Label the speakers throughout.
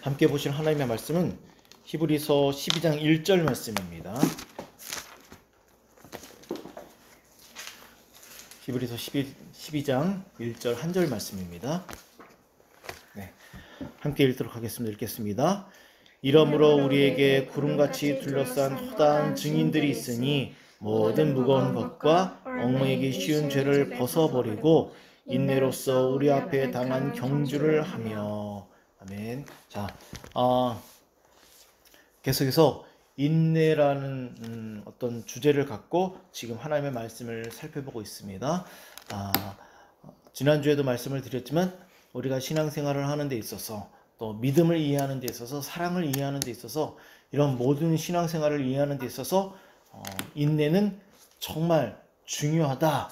Speaker 1: 함께 보실 하나님의 말씀은 히브리서 12장 1절 말씀입니다. 히브리서 12장 1절 한 절 말씀입니다. 네, 함께 읽도록 하겠습니다. 읽겠습니다. 이러므로 우리에게 구름같이 둘러싼 허다한 증인들이 있으니 모든 무거운 것과 엉망이기 쉬운 죄를 벗어버리고 인내로써 우리 앞에 당한 경주를 하며. 아멘. 자, 계속해서 인내라는 어떤 주제를 갖고 지금 하나님의 말씀을 살펴보고 있습니다. 지난주에도 말씀을 드렸지만 우리가 신앙생활을 하는 데 있어서 또 믿음을 이해하는 데 있어서 사랑을 이해하는 데 있어서 이런 모든 신앙생활을 이해하는 데 있어서 인내는 정말 중요하다,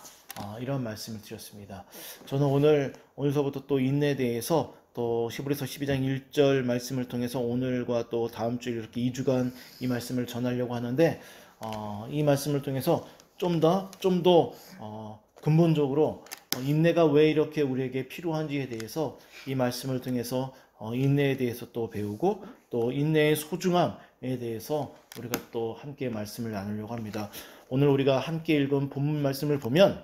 Speaker 1: 이런 말씀을 드렸습니다. 저는 오늘서부터 또 인내에 대해서 또 히브리서 12장 1절 말씀을 통해서 오늘과 또 다음 주 이렇게 2주간 이 말씀을 전하려고 하는데, 이 말씀을 통해서 좀 더 근본적으로 인내가 왜 이렇게 우리에게 필요한지에 대해서 이 말씀을 통해서 인내에 대해서 또 배우고 또 인내의 소중함에 대해서 우리가 또 함께 말씀을 나누려고 합니다. 오늘 우리가 함께 읽은 본문 말씀을 보면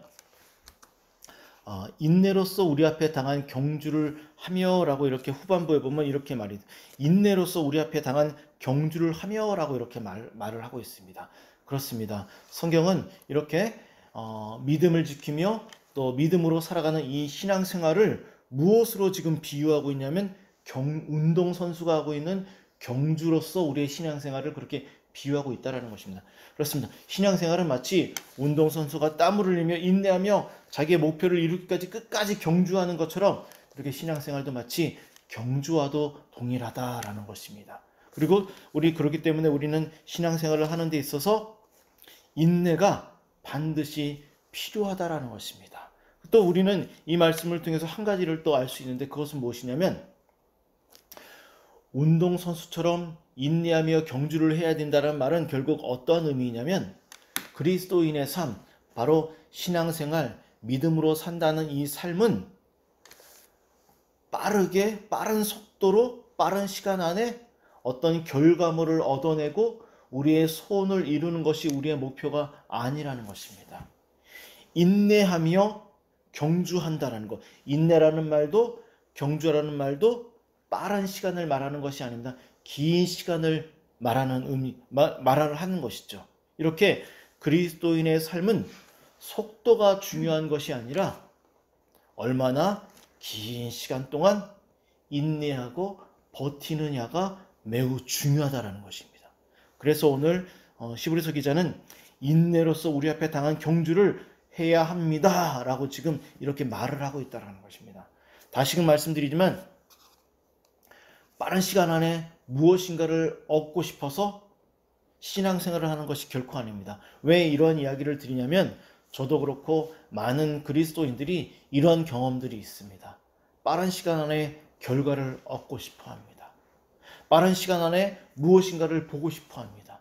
Speaker 1: 인내로서 우리 앞에 당한 경주를 하며 라고 이렇게 후반부에 보면 이렇게 말이, 인내로서 우리 앞에 당한 경주를 하며 라고 이렇게 말을 하고 있습니다. 그렇습니다. 성경은 이렇게 믿음을 지키며 또 믿음으로 살아가는 이 신앙생활을 무엇으로 지금 비유하고 있냐면 운동선수가 하고 있는 경주로서 우리의 신앙생활을 그렇게 비유하고 있다는 것입니다. 그렇습니다. 신앙생활은 마치 운동선수가 땀을 흘리며 인내하며 자기의 목표를 이루기까지 끝까지 경주하는 것처럼 이렇게 신앙생활도 마치 경주와도 동일하다라는 것입니다. 그리고 그렇기 때문에 우리는 신앙생활을 하는 데 있어서 인내가 반드시 필요하다라는 것입니다. 또 우리는 이 말씀을 통해서 한 가지를 또 알 수 있는데, 그것은 무엇이냐면 운동선수처럼 인내하며 경주를 해야 된다는 말은 결국 어떤 의미냐면 그리스도인의 삶, 바로 신앙생활, 믿음으로 산다는 이 삶은 빠른 속도로 빠른 시간 안에 어떤 결과물을 얻어내고 우리의 소원을 이루는 것이 우리의 목표가 아니라는 것입니다. 인내하며 경주한다라는 것, 인내라는 말도 경주라는 말도 빠른 시간을 말하는 것이 아닙니다. 긴 시간을 말하는 것이죠. 이렇게 그리스도인의 삶은 속도가 중요한 것이 아니라 얼마나 긴 시간 동안 인내하고 버티느냐가 매우 중요하다는 것입니다. 그래서 오늘 히브리서 기자는 인내로서 우리 앞에 당한 경주를 해야 합니다 라고 지금 이렇게 말을 하고 있다는 것입니다. 다시금 말씀드리지만 빠른 시간 안에 무엇인가를 얻고 싶어서 신앙생활을 하는 것이 결코 아닙니다. 왜 이런 이야기를 드리냐면 저도 그렇고 많은 그리스도인들이 이런 경험들이 있습니다. 빠른 시간 안에 결과를 얻고 싶어 합니다. 빠른 시간 안에 무엇인가를 보고 싶어 합니다.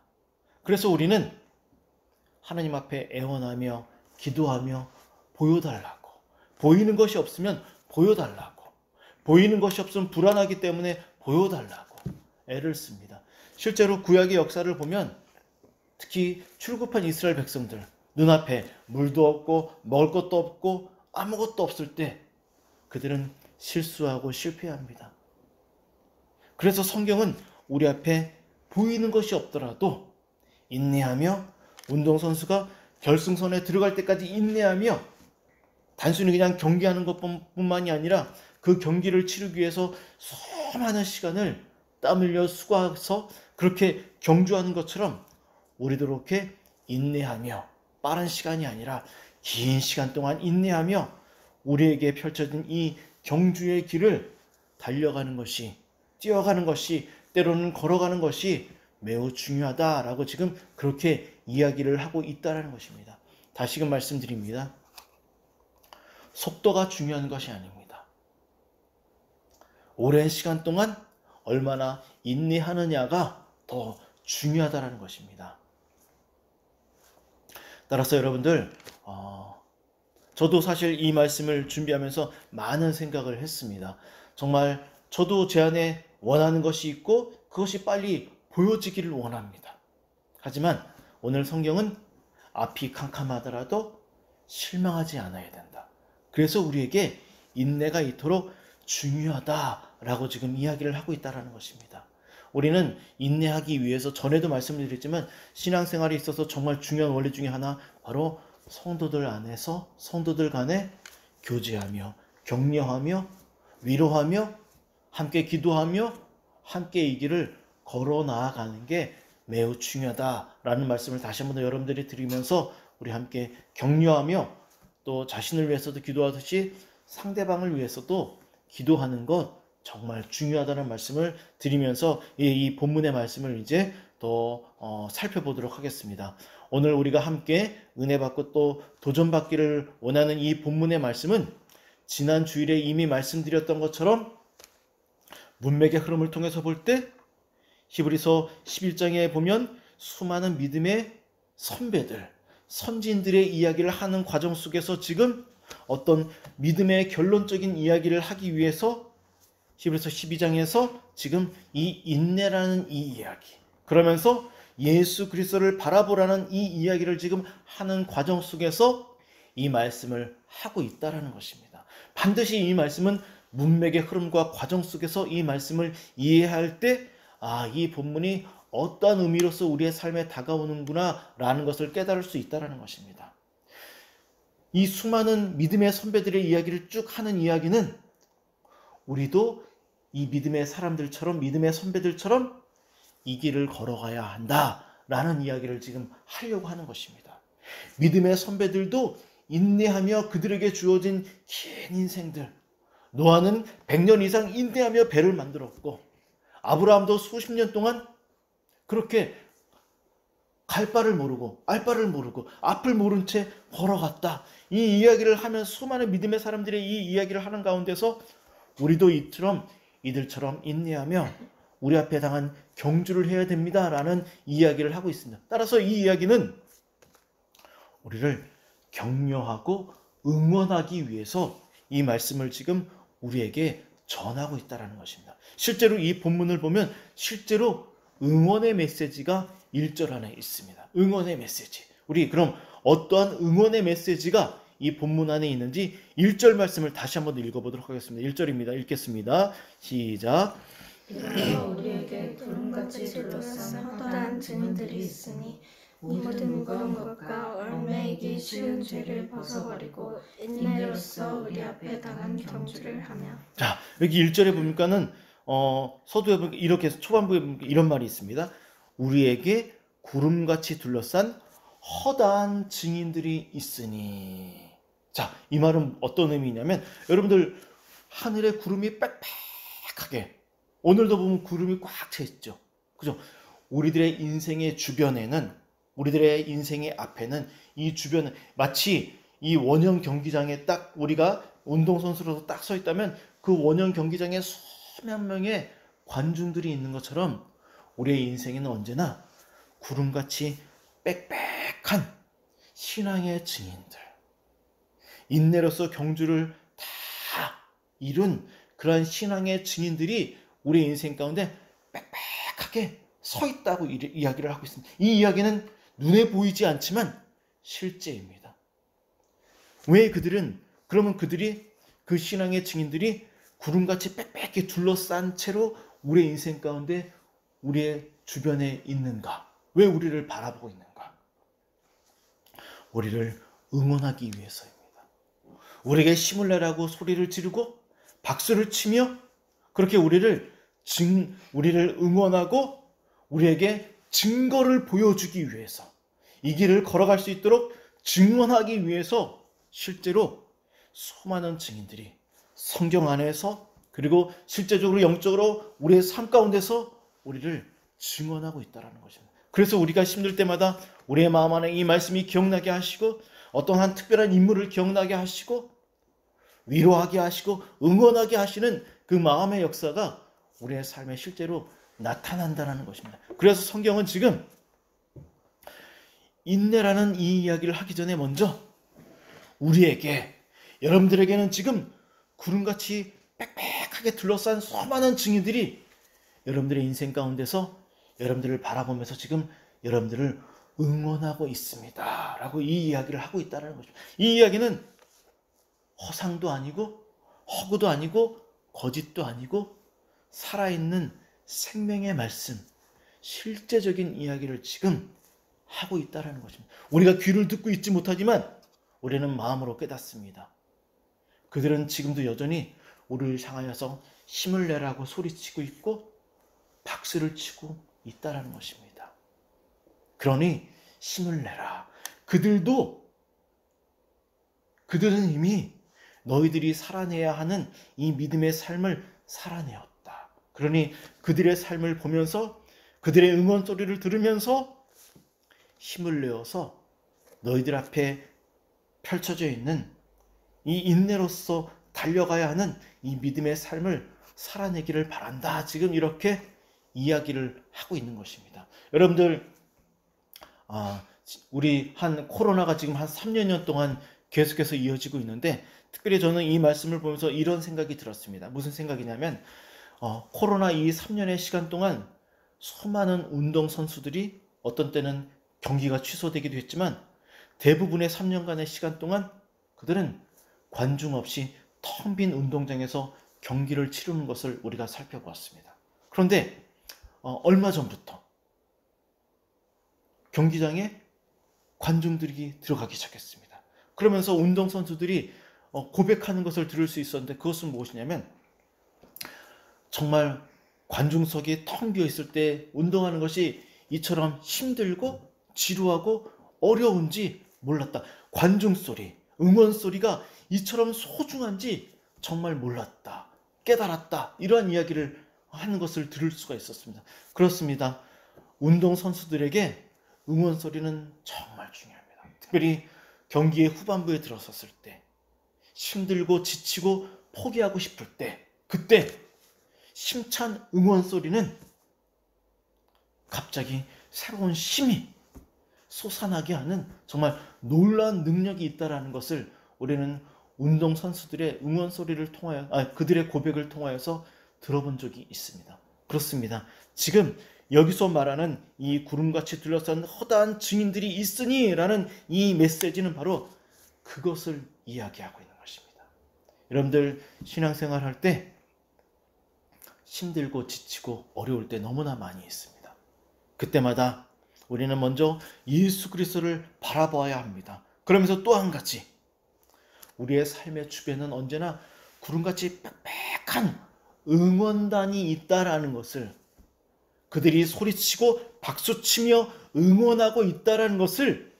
Speaker 1: 그래서 우리는 하나님 앞에 애원하며 기도하며 보여달라고, 보이는 것이 없으면 보여달라고, 보이는 것이 없으면 불안하기 때문에 보여달라고 애를 씁니다. 실제로 구약의 역사를 보면 특히 출국한 이스라엘 백성들, 눈앞에 물도 없고 먹을 것도 없고 아무것도 없을 때 그들은 실수하고 실패합니다. 그래서 성경은 우리 앞에 보이는 것이 없더라도 인내하며, 운동선수가 결승선에 들어갈 때까지 인내하며 단순히 그냥 경기하는 것뿐만이 아니라 그 경기를 치르기 위해서 수많은 시간을 땀 흘려 수고해서 그렇게 경주하는 것처럼 우리도 그렇게 인내하며 빠른 시간이 아니라 긴 시간 동안 인내하며 우리에게 펼쳐진 이 경주의 길을 달려가는 것이, 뛰어가는 것이, 때로는 걸어가는 것이 매우 중요하다라고 지금 그렇게 이야기를 하고 있다는 것입니다. 다시금 말씀드립니다. 속도가 중요한 것이 아닙니다. 오랜 시간 동안 얼마나 인내하느냐가 더 중요하다는 것입니다. 따라서 여러분들, 저도 사실 이 말씀을 준비하면서 많은 생각을 했습니다. 정말 저도 제 안에 원하는 것이 있고 그것이 빨리 보여지기를 원합니다. 하지만 오늘 성경은 앞이 캄캄하더라도 실망하지 않아야 된다. 그래서 우리에게 인내가 이토록 중요하다라고 지금 이야기를 하고 있다는 것입니다. 우리는 인내하기 위해서 전에도 말씀을 드렸지만 신앙생활에 있어서 정말 중요한 원리 중에 하나 바로 성도들 안에서 성도들 간에 교제하며 격려하며 위로하며 함께 기도하며 함께 이 길을 걸어 나아가는 게 매우 중요하다라는 말씀을 다시 한번 더 여러분들이 드리면서 우리 함께 격려하며 또 자신을 위해서도 기도하듯이 상대방을 위해서도 기도하는 것 정말 중요하다는 말씀을 드리면서 이 본문의 말씀을 이제 더 살펴보도록 하겠습니다. 오늘 우리가 함께 은혜 받고 또 도전받기를 원하는 이 본문의 말씀은 지난 주일에 이미 말씀드렸던 것처럼 문맥의 흐름을 통해서 볼 때 히브리서 11장에 보면 수많은 믿음의 선배들, 선진들의 이야기를 하는 과정 속에서 지금 어떤 믿음의 결론적인 이야기를 하기 위해서 히브리서 12장에서 지금 이 인내라는 이 이야기, 그러면서 예수 그리스도를 바라보라는 이 이야기를 지금 하는 과정 속에서 이 말씀을 하고 있다라는 것입니다. 반드시 이 말씀은 문맥의 흐름과 과정 속에서 이 말씀을 이해할 때 이 본문이 어떠한 의미로서 우리의 삶에 다가오는구나 라는 것을 깨달을 수 있다는 것입니다. 이 수많은 믿음의 선배들의 이야기를 쭉 하는 이야기는 우리도 이 믿음의 사람들처럼 믿음의 선배들처럼 이 길을 걸어가야 한다라는 이야기를 지금 하려고 하는 것입니다. 믿음의 선배들도 인내하며 그들에게 주어진 긴 인생들, 노아는 100년 이상 인내하며 배를 만들었고 아브라함도 수십 년 동안 그렇게 갈 바를 모르고 알 바를 모르고 앞을 모른 채 걸어갔다. 이 이야기를 하면 수많은 믿음의 사람들의 이 이야기를 하는 가운데서 우리도 이들처럼 인내하며 우리 앞에 당한 경주를 해야 됩니다라는 이야기를 하고 있습니다. 따라서 이 이야기는 우리를 격려하고 응원하기 위해서 이 말씀을 지금 우리에게 전하고 있다는 것입니다. 실제로 이 본문을 보면 실제로 응원의 메시지가 1절 안에 있습니다. 응원의 메시지. 우리 그럼 어떠한 응원의 메시지가 이 본문 안에 있는지 1절 말씀을 다시 한번 읽어보도록 하겠습니다. 1절입니다. 읽겠습니다. 시작.
Speaker 2: 이러므로 우리에게 구름같이 둘러싼 허다한 증인들이 있으니 이 모든 무거운 것과 얽매이기 쉬운 죄를 벗어버리고 인내로써 우리 앞에 당한 경주를 하며.
Speaker 1: 자, 여기 1절에 보니까는 서두에 보니까 이렇게 초반부에 보니까 이런 말이 있습니다. 우리에게 구름같이 둘러싼 허다한 증인들이 있으니. 자, 이 말은 어떤 의미냐면 여러분들 하늘에 구름이 빽빽하게 오늘도 보면 구름이 꽉 차 있죠. 그죠? 우리들의 인생의 주변에는 우리들의 인생의 앞에는 이 주변에 마치 이 원형 경기장에 딱 우리가 운동선수로서 딱 서 있다면 그 원형 경기장에 수만 명의 관중들이 있는 것처럼 우리의 인생에는 언제나 구름같이 빽빽한 신앙의 증인들, 인내로서 경주를 다 이룬 그러한 신앙의 증인들이 우리의 인생 가운데 빽빽하게 서 있다고 이야기를 하고 있습니다. 이 이야기는 눈에 보이지 않지만 실제입니다. 왜 그러면 그들이 그 신앙의 증인들이 구름같이 빽빽히 둘러싼 채로 우리의 인생 가운데 우리의 주변에 있는가? 왜 우리를 바라보고 있는가? 우리를 응원하기 위해서입니다. 우리에게 힘을 내라고 소리를 지르고 박수를 치며 그렇게 우리를 응원하고 우리에게 증거를 보여주기 위해서 이 길을 걸어갈 수 있도록 증언하기 위해서 실제로 수많은 증인들이 성경 안에서 그리고 실제적으로 영적으로 우리의 삶 가운데서 우리를 증언하고 있다는 것입니다. 그래서 우리가 힘들 때마다 우리의 마음 안에 이 말씀이 기억나게 하시고 어떤 한 특별한 인물을 기억나게 하시고 위로하게 하시고 응원하게 하시는 그 마음의 역사가 우리의 삶에 실제로 나타난다는 것입니다. 그래서 성경은 지금 인내라는 이 이야기를 하기 전에 먼저 우리에게 여러분들에게는 지금 구름같이 빽빽하게 둘러싼 수많은 증인들이 여러분들의 인생 가운데서 여러분들을 바라보면서 지금 여러분들을 응원하고 있습니다 라고 이 이야기를 하고 있다는 거죠. 이 이야기는 허상도 아니고 허구도 아니고 거짓도 아니고 살아있는 생명의 말씀, 실제적인 이야기를 지금 하고 있다는 것입니다. 우리가 귀를 듣고 있지 못하지만 우리는 마음으로 깨닫습니다. 그들은 지금도 여전히 우리를 향하여서 힘을 내라고 소리치고 있고 박수를 치고 있다는 것입니다. 그러니 힘을 내라. 그들은 이미 너희들이 살아내야 하는 이 믿음의 삶을 살아내었다. 그러니 그들의 삶을 보면서 그들의 응원 소리를 들으면서 힘을 내어서 너희들 앞에 펼쳐져 있는 이 인내로서 달려가야 하는 이 믿음의 삶을 살아내기를 바란다. 지금 이렇게 이야기를 하고 있는 것입니다. 여러분들, 우리 코로나가 지금 한 3년 동안 계속해서 이어지고 있는데 특별히 저는 이 말씀을 보면서 이런 생각이 들었습니다. 무슨 생각이냐면 코로나 이 3년의 시간 동안 수많은 운동선수들이 어떤 때는 경기가 취소되기도 했지만 대부분의 3년간의 시간 동안 그들은 관중 없이 텅 빈 운동장에서 경기를 치르는 것을 우리가 살펴보았습니다. 그런데 얼마 전부터 경기장에 관중들이 들어가기 시작했습니다. 그러면서 운동선수들이 고백하는 것을 들을 수 있었는데 그것은 무엇이냐면 정말 관중석이 텅 비어 있을 때 운동하는 것이 이처럼 힘들고 지루하고 어려운지 몰랐다. 관중 소리, 응원 소리가 이처럼 소중한지 정말 몰랐다. 깨달았다. 이러한 이야기를 하는 것을 들을 수가 있었습니다. 그렇습니다. 운동선수들에게 응원 소리는 정말 중요합니다. 특별히 경기의 후반부에 들어섰을 때 힘들고 지치고 포기하고 싶을 때 그때 힘찬 응원 소리는 갑자기 새로운 힘이 솟아나게 하는 정말 놀라운 능력이 있다는 것을 우리는 운동선수들의 응원 소리를 통하여 그들의 고백을 통하여서 들어본 적이 있습니다. 그렇습니다. 지금 여기서 말하는 이 구름같이 둘러싼 허다한 증인들이 있으니 라는 이 메시지는 바로 그것을 이야기하고 있는 것입니다. 여러분들 신앙생활 할 때 힘들고 지치고 어려울 때 너무나 많이 있습니다. 그때마다 우리는 먼저 예수 그리스도를 바라봐야 합니다. 그러면서 또 한 가지 우리의 삶의 주변은 언제나 구름같이 빽빽한 응원단이 있다라는 것을 그들이 소리치고 박수치며 응원하고 있다라는 것을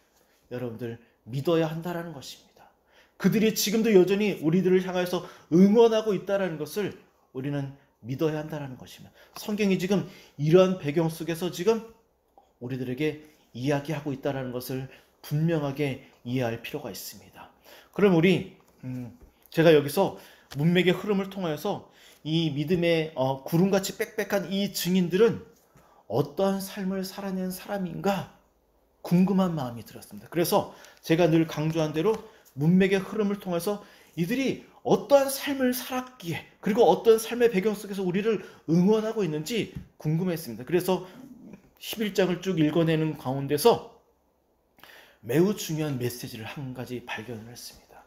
Speaker 1: 여러분들 믿어야 한다라는 것입니다. 그들이 지금도 여전히 우리들을 향해서 응원하고 있다라는 것을 우리는 믿어야 한다라는 것입니다. 성경이 지금 이러한 배경 속에서 지금 우리들에게 이야기하고 있다라는 것을 분명하게 이해할 필요가 있습니다. 그럼 우리 제가 여기서 문맥의 흐름을 통해서 이 믿음의 구름같이 빽빽한 이 증인들은 어떠한 삶을 살아낸 사람인가 궁금한 마음이 들었습니다. 그래서 제가 늘 강조한 대로 문맥의 흐름을 통해서 이들이 어떠한 삶을 살았기에 그리고 어떤 삶의 배경 속에서 우리를 응원하고 있는지 궁금했습니다. 그래서 11장을 쭉 읽어내는 가운데서 매우 중요한 메시지를 한 가지 발견을 했습니다.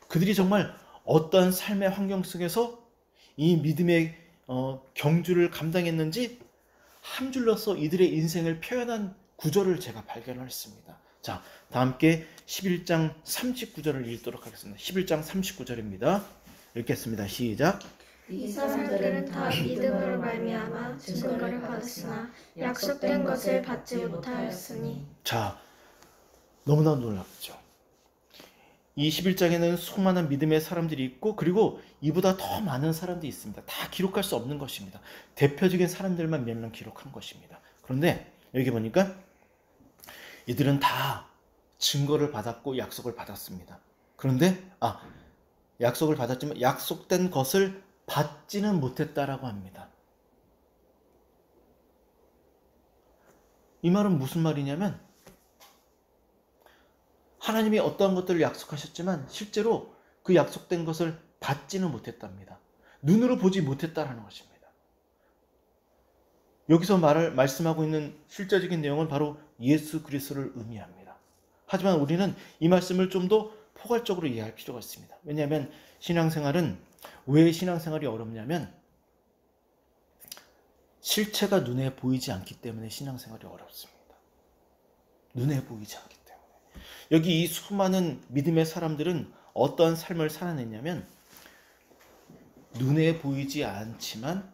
Speaker 1: 그들이 정말 어떠한 삶의 환경 속에서 이 믿음의 경주를 감당했는지 한 줄로서 이들의 인생을 표현한 구절을 제가 발견을 했습니다. 자, 다 함께 11장 39절을 읽도록 하겠습니다. 11장 39절입니다. 읽겠습니다. 시작.
Speaker 2: 이 사람들은 다 믿음으로 말미암아 증거를 받았으나 약속된 것을 받지 못하였으니.
Speaker 1: 자, 너무나 놀랍죠. 이 11장에는 수많은 믿음의 사람들이 있고 그리고 이보다 더 많은 사람들이 있습니다. 다 기록할 수 없는 것입니다. 대표적인 사람들만 몇 명 기록한 것입니다. 그런데 여기 보니까 이들은 다 증거를 받았고 약속을 받았습니다. 그런데 약속을 받았지만 약속된 것을 받지는 못했다라고 합니다. 이 말은 무슨 말이냐면 하나님이 어떠한 것들을 약속하셨지만 실제로 그 약속된 것을 받지는 못했답니다. 눈으로 보지 못했다라는 것입니다. 여기서 말씀하고 있는 실제적인 내용은 바로 예수 그리스도를 의미합니다. 하지만 우리는 이 말씀을 좀 더 포괄적으로 이해할 필요가 있습니다. 왜냐하면 신앙생활은 왜 신앙생활이 어렵냐면 실체가 눈에 보이지 않기 때문에 신앙생활이 어렵습니다. 눈에 보이지 않기 때문에. 여기 이 수많은 믿음의 사람들은 어떤 삶을 살아냈냐면 눈에 보이지 않지만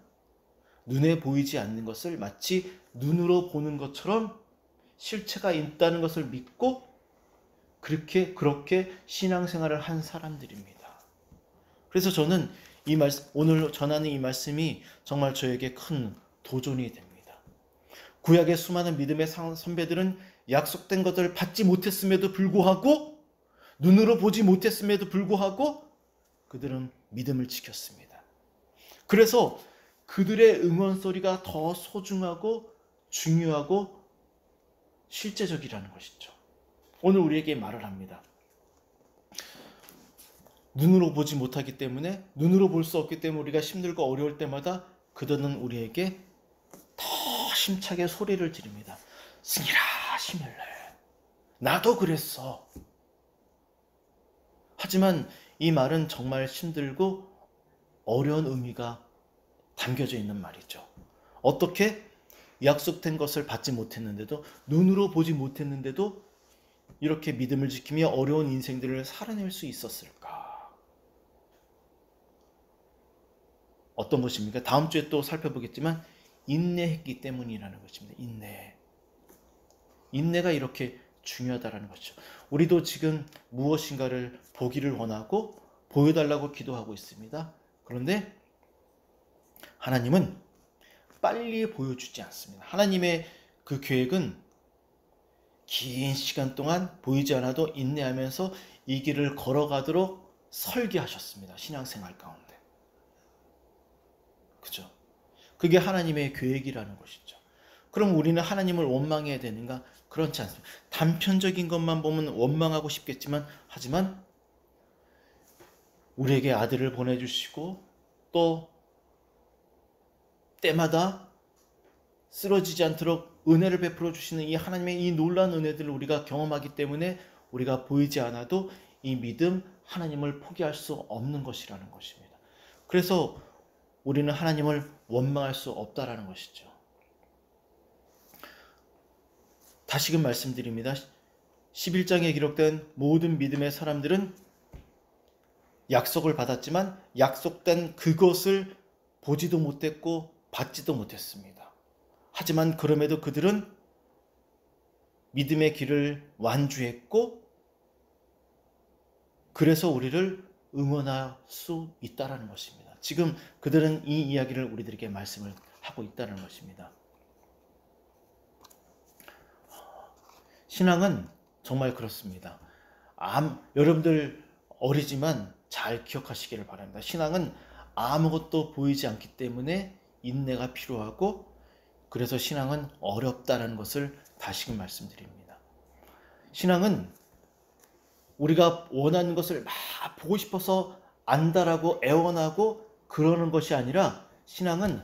Speaker 1: 눈에 보이지 않는 것을 마치 눈으로 보는 것처럼 실체가 있다는 것을 믿고 그렇게 신앙생활을 한 사람들입니다. 그래서 저는 오늘 전하는 이 말씀이 정말 저에게 큰 도전이 됩니다. 구약의 수많은 믿음의 선배들은 약속된 것들을 받지 못했음에도 불구하고 눈으로 보지 못했음에도 불구하고 그들은 믿음을 지켰습니다. 그래서 그들의 응원 소리가 더 소중하고 중요하고 실제적이라는 것이죠. 오늘 우리에게 말을 합니다. 눈으로 보지 못하기 때문에 눈으로 볼 수 없기 때문에 우리가 힘들고 어려울 때마다 그들은 우리에게 더 힘차게 소리를 지릅니다. 승희라 힘을 내. 나도 그랬어. 하지만 이 말은 정말 힘들고 어려운 의미가 담겨져 있는 말이죠. 어떻게 약속된 것을 받지 못했는데도 눈으로 보지 못했는데도 이렇게 믿음을 지키며 어려운 인생들을 살아낼 수 있었을까? 어떤 것입니까? 다음 주에 또 살펴보겠지만 인내했기 때문이라는 것입니다. 인내가 이렇게 중요하다는 것이죠. 우리도 지금 무엇인가를 보기를 원하고 보여달라고 기도하고 있습니다. 그런데 하나님은 빨리 보여주지 않습니다. 하나님의 그 계획은 긴 시간 동안 보이지 않아도 인내하면서 이 길을 걸어가도록 설계하셨습니다. 신앙생활 가운데. 그죠? 그게 하나님의 계획이라는 것이죠. 그럼 우리는 하나님을 원망해야 되는가? 그렇지 않습니다. 단편적인 것만 보면 원망하고 싶겠지만 하지만 우리에게 아들을 보내주시고 또 때마다 쓰러지지 않도록 은혜를 베풀어 주시는 이 하나님의 이 놀라운 은혜들을 우리가 경험하기 때문에 우리가 보이지 않아도 이 믿음 하나님을 포기할 수 없는 것이라는 것입니다. 그래서 우리는 하나님을 원망할 수 없다라는 것이죠. 다시금 말씀드립니다. 11장에 기록된 모든 믿음의 사람들은 약속을 받았지만 약속된 그것을 보지도 못했고 받지도 못했습니다. 하지만 그럼에도 그들은 믿음의 길을 완주했고 그래서 우리를 응원할 수 있다는 것입니다. 지금 그들은 이 이야기를 우리들에게 말씀을 하고 있다는 것입니다. 신앙은 정말 그렇습니다. 여러분들 어리지만 잘 기억하시기를 바랍니다. 신앙은 아무것도 보이지 않기 때문에 인내가 필요하고 그래서 신앙은 어렵다는 것을 다시금 말씀드립니다. 신앙은 우리가 원하는 것을 막 보고 싶어서 안다라고 애원하고 그러는 것이 아니라 신앙은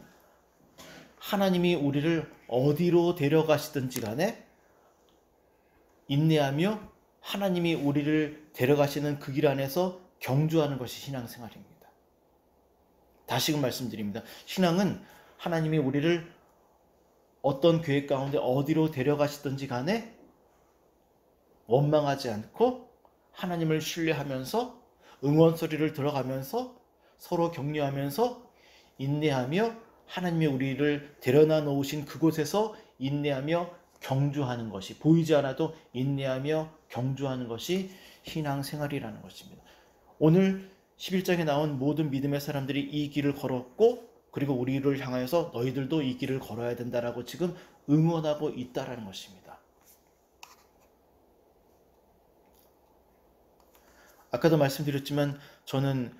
Speaker 1: 하나님이 우리를 어디로 데려가시든지 간에 인내하며 하나님이 우리를 데려가시는 그 길 안에서 경주하는 것이 신앙생활입니다. 다시금 말씀드립니다. 신앙은 하나님이 우리를 어떤 계획 가운데 어디로 데려가시든지 간에 원망하지 않고 하나님을 신뢰하면서 응원 소리를 들어가면서 서로 격려하면서 인내하며 하나님이 우리를 데려다 놓으신 그곳에서 인내하며 경주하는 것이 보이지 않아도 인내하며 경주하는 것이 신앙생활이라는 것입니다. 오늘 11장에 나온 모든 믿음의 사람들이 이 길을 걸었고 그리고 우리를 향하여서 너희들도 이 길을 걸어야 된다라고 지금 응원하고 있다라는 것입니다. 아까도 말씀드렸지만 저는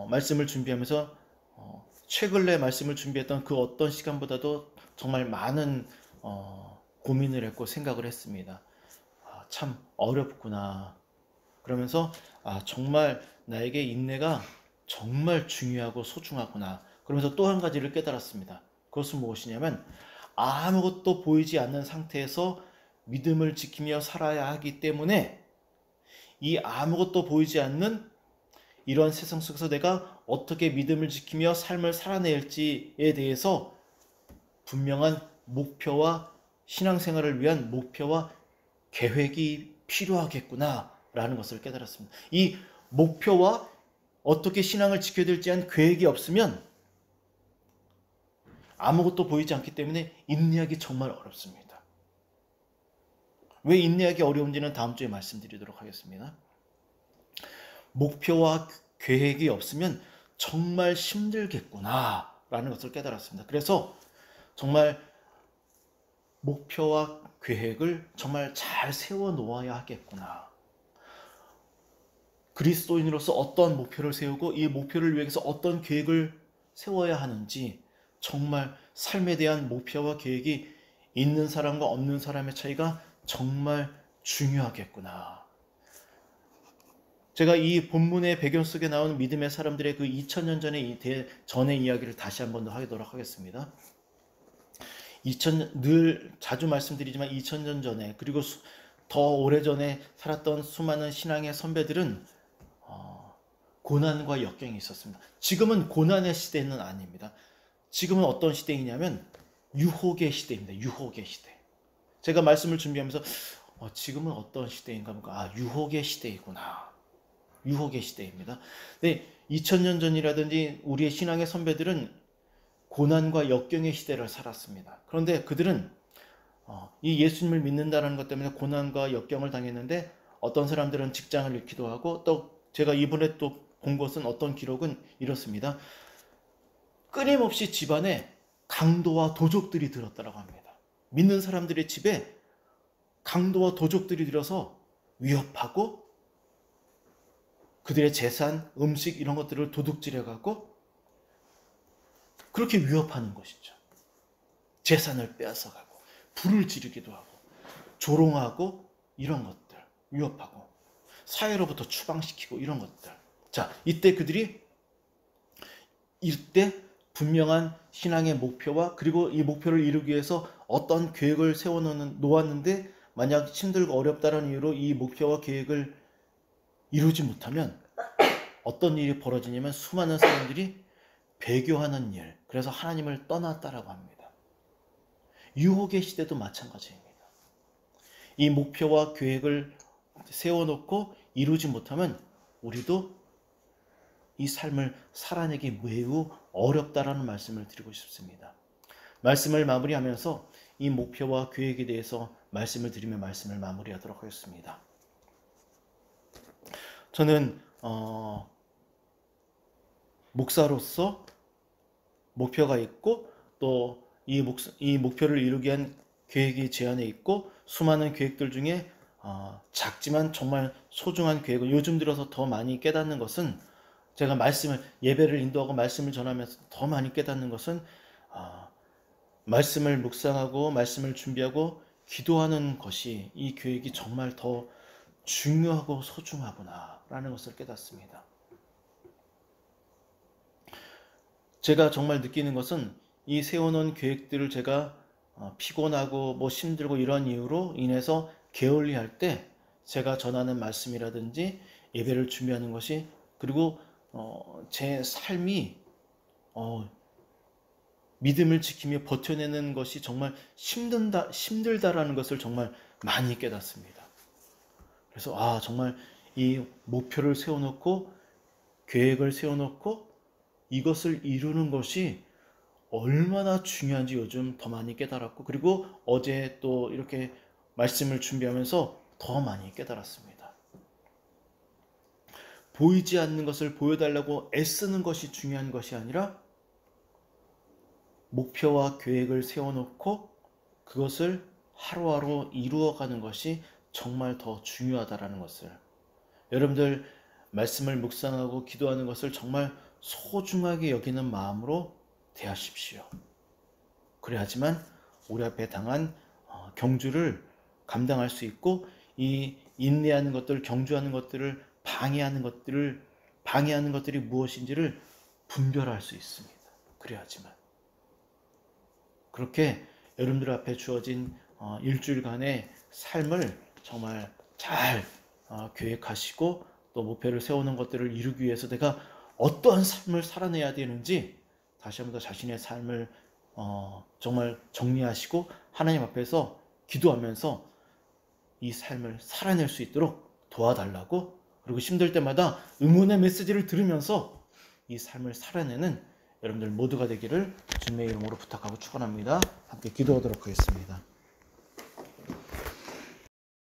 Speaker 1: 말씀을 준비하면서 최근에 말씀을 준비했던 그 어떤 시간보다도 정말 많은 고민을 했고 생각을 했습니다. 참 어렵구나. 그러면서 정말 나에게 인내가 정말 중요하고 소중하구나. 그러면서 또 한 가지를 깨달았습니다. 그것은 무엇이냐면 아무것도 보이지 않는 상태에서 믿음을 지키며 살아야 하기 때문에 이 아무것도 보이지 않는 이런 세상 속에서 내가 어떻게 믿음을 지키며 삶을 살아낼지에 대해서 분명한 목표와 신앙생활을 위한 목표와 계획이 필요하겠구나라는 것을 깨달았습니다. 이 목표와 어떻게 신앙을 지켜야 될지 한 계획이 없으면 아무것도 보이지 않기 때문에 인내하기 정말 어렵습니다. 왜 인내하기 어려운지는 다음 주에 말씀드리도록 하겠습니다. 목표와 계획이 없으면 정말 힘들겠구나라는 것을 깨달았습니다. 그래서 정말 목표와 계획을 정말 잘 세워 놓아야 하겠구나. 그리스도인으로서 어떤 목표를 세우고 이 목표를 위해서 어떤 계획을 세워야 하는지 정말 삶에 대한 목표와 계획이 있는 사람과 없는 사람의 차이가 정말 중요하겠구나. 제가 이 본문의 배경 속에 나오는 믿음의 사람들의 그 2000년 전의 이야기를 다시 한번 더 하도록 하겠습니다. 늘 자주 말씀드리지만 2000년 전에 그리고 더 오래전에 살았던 수많은 신앙의 선배들은 고난과 역경이 있었습니다. 지금은 고난의 시대는 아닙니다. 지금은 어떤 시대이냐면 유혹의 시대입니다. 유혹의 시대. 제가 말씀을 준비하면서 지금은 어떤 시대인가 보니까 유혹의 시대이구나. 유혹의 시대입니다. 네, 2000년 전이라든지 우리의 신앙의 선배들은 고난과 역경의 시대를 살았습니다. 그런데 그들은 이 예수님을 믿는다는 것 때문에 고난과 역경을 당했는데 어떤 사람들은 직장을 잃기도 하고 또 제가 이번에 또 본 것은 어떤 기록은 이렇습니다. 끊임없이 집안에 강도와 도적들이 들었다고 합니다. 믿는 사람들의 집에 강도와 도적들이 들어서 위협하고 그들의 재산, 음식 이런 것들을 도둑질해가고 그렇게 위협하는 것이죠. 재산을 빼앗아가고 불을 지르기도 하고 조롱하고 이런 것들 위협하고 사회로부터 추방시키고 이런 것들. 자, 이때 분명한 신앙의 목표와 그리고 이 목표를 이루기 위해서 어떤 계획을 놓았는데 만약 힘들고 어렵다는 이유로 이 목표와 계획을 이루지 못하면 어떤 일이 벌어지냐면 수많은 사람들이 배교하는 일, 그래서 하나님을 떠났다라고 합니다. 유혹의 시대도 마찬가지입니다. 이 목표와 계획을 세워놓고 이루지 못하면 우리도 이 삶을 살아내기 매우 어렵다라는 말씀을 드리고 싶습니다. 말씀을 마무리하면서 이 목표와 계획에 대해서 말씀을 드리며 말씀을 마무리하도록 하겠습니다. 저는 목사로서 목표가 있고 또 이 목표를 이루기 위한 계획이 제 안에 있고 수많은 계획들 중에 작지만 정말 소중한 계획을 요즘 들어서 더 많이 깨닫는 것은 제가 예배를 인도하고 말씀을 전하면서 더 많이 깨닫는 것은 말씀을 묵상하고 말씀을 준비하고 기도하는 것이 이 계획이 정말 더 중요하고 소중하구나라는 것을 깨닫습니다. 제가 정말 느끼는 것은 이 세워놓은 계획들을 제가 피곤하고 힘들고 이런 이유로 인해서 게을리할 때 제가 전하는 말씀이라든지 예배를 준비하는 것이 그리고 제 삶이 믿음을 지키며 버텨내는 것이 정말 힘들다라는 것을 정말 많이 깨닫습니다. 그래서 정말 이 목표를 세워놓고 계획을 세워놓고 이것을 이루는 것이 얼마나 중요한지 요즘 더 많이 깨달았고 그리고 어제 또 이렇게 말씀을 준비하면서 더 많이 깨달았습니다. 보이지 않는 것을 보여달라고 애쓰는 것이 중요한 것이 아니라 목표와 계획을 세워놓고 그것을 하루하루 이루어가는 것이 정말 더 중요하다라는 것을 여러분들 말씀을 묵상하고 기도하는 것을 정말 소중하게 여기는 마음으로 대하십시오. 그래야지만 우리 앞에 당한 경주를 감당할 수 있고 이 인내하는 것들, 경주하는 것들을 방해하는 것들이 무엇인지를 분별할 수 있습니다. 그래야지만 그렇게 여러분들 앞에 주어진 일주일간의 삶을 정말 잘 계획하시고 또 목표를 세우는 것들을 이루기 위해서 내가 어떠한 삶을 살아내야 되는지 다시 한번 더 자신의 삶을 정말 정리하시고 하나님 앞에서 기도하면서 이 삶을 살아낼 수 있도록 도와달라고, 그리고 힘들 때마다 응원의 메시지를 들으면서 이 삶을 살아내는 여러분들 모두가 되기를 주님의 이름으로 부탁하고 축원합니다. 함께 기도하도록 하겠습니다.